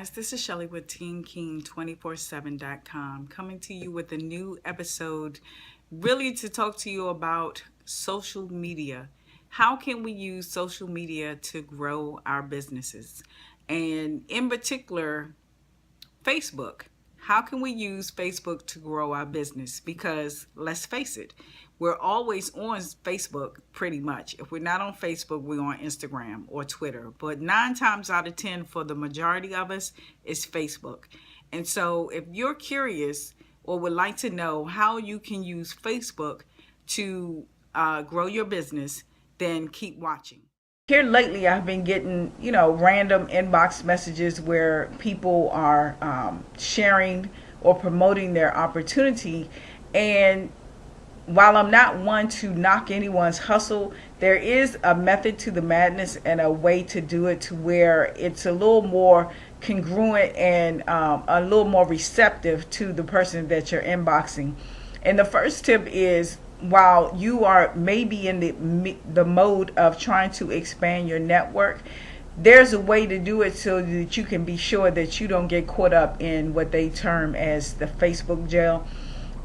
guys, this is Shelly with Team King 247.com coming to you with a new episode really to talk to you about social media. How can we use social media to grow our businesses? And in particular, Facebook. How can we use Facebook to grow our business? Because let's face it, we're always on Facebook pretty much. If we're not on Facebook, we're on Instagram or Twitter. But 9 times out of 10 for the majority of us is Facebook. And so if you're curious or would like to know how you can use Facebook to grow your business, then keep watching. Here lately, I've been getting, random inbox messages where people are sharing or promoting their opportunity. And while I'm not one to knock anyone's hustle, there is a method to the madness and a way to do it to where it's a little more congruent and a little more receptive to the person that you're inboxing. And the first tip is, while you are maybe in the mode of trying to expand your network, there's a way to do it so that you can be sure that you don't get caught up in what they term as the Facebook jail.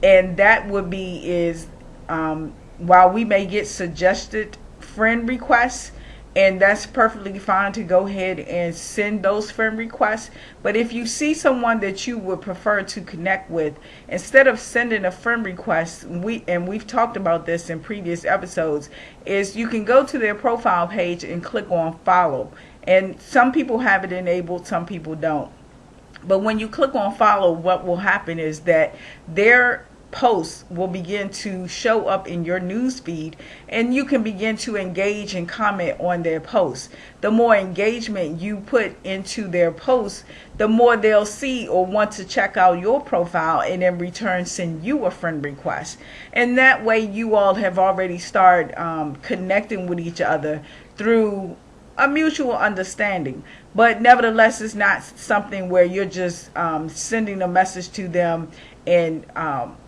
And that would be while we may get suggested friend requests, and that's perfectly fine to go ahead and send those friend requests. But if you see someone that you would prefer to connect with, instead of sending a friend request, we've talked about this in previous episodes, is you can go to their profile page and click on follow. And some people have it enabled, some people don't. But when you click on follow, what will happen is that their posts will begin to show up in your news feed, and you can begin to engage and comment on their posts. The more engagement you put into their posts, the more they'll see or want to check out your profile, and in return send you a friend request. And that way you all have already started connecting with each other through a mutual understanding. But nevertheless, it's not something where you're just sending a message to them and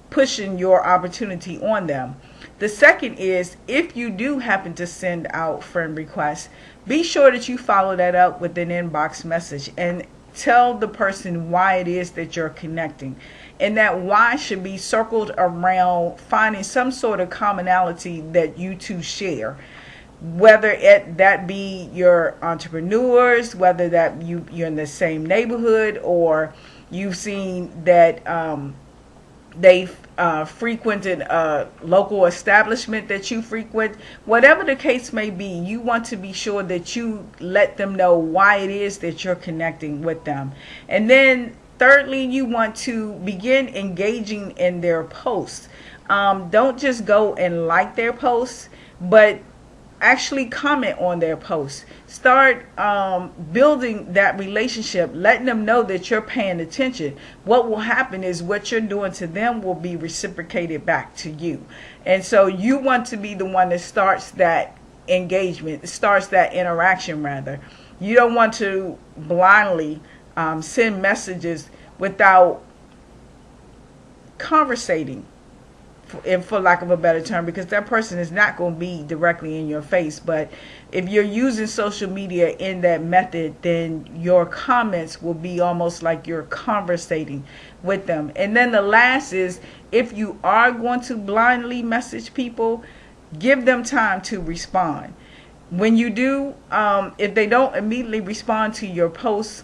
pushing your opportunity on them. The second is, if you do happen to send out friend requests, be sure that you follow that up with an inbox message and tell the person why it is that you're connecting. And that why should be circled around finding some sort of commonality that you two share. Whether that be your entrepreneurs, whether that you're in the same neighborhood, or you've seen that they frequented a local establishment that you frequent. Whatever the case may be, you want to be sure that you let them know why it is that you're connecting with them. And then thirdly, you want to begin engaging in their posts. Don't just go and like their posts, but actually comment on their posts. Start building that relationship, letting them know that you're paying attention. What will happen is what you're doing to them will be reciprocated back to you. And so you want to be the one that starts that engagement, starts that interaction rather. You don't want to blindly send messages without conversating, for lack of a better term, because that person is not going to be directly in your face. But if you're using social media in that method, then your comments will be almost like you're conversating with them. And then the last is, if you are going to blindly message people, give them time to respond. When you do, if they don't immediately respond to your post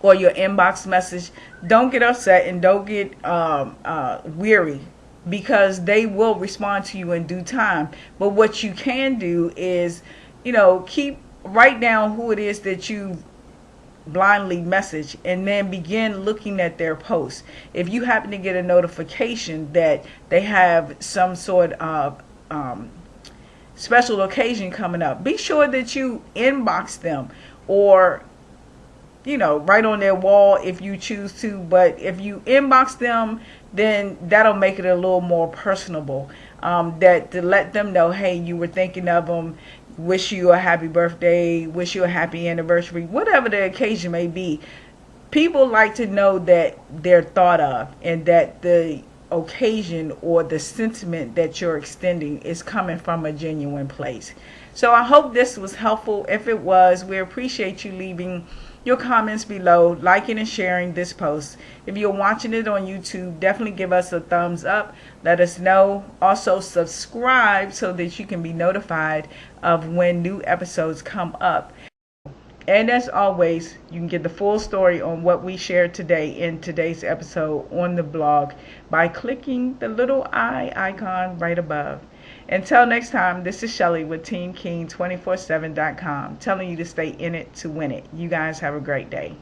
or your inbox message, don't get upset and don't get weary, because they will respond to you in due time. But what you can do is, write down who it is that you blindly message, and then begin looking at their posts. If you happen to get a notification that they have some sort of special occasion coming up, be sure that you inbox them, or right on their wall if you choose to. But if you inbox them, then that'll make it a little more personable. That to let them know, hey, you were thinking of them, wish you a happy birthday, wish you a happy anniversary, whatever the occasion may be. People like to know that they're thought of, and that the occasion or the sentiment that you're extending is coming from a genuine place. So I hope this was helpful. If it was, we appreciate you leaving your comments below, liking and sharing this post. If you're watching it on YouTube, definitely give us a thumbs up. Let us know. Also, subscribe so that you can be notified of when new episodes come up. And as always, you can get the full story on what we shared today in today's episode on the blog by clicking the little eye icon right above. Until next time, this is Shelly with Team King 247.com telling you to stay in it to win it. You guys have a great day.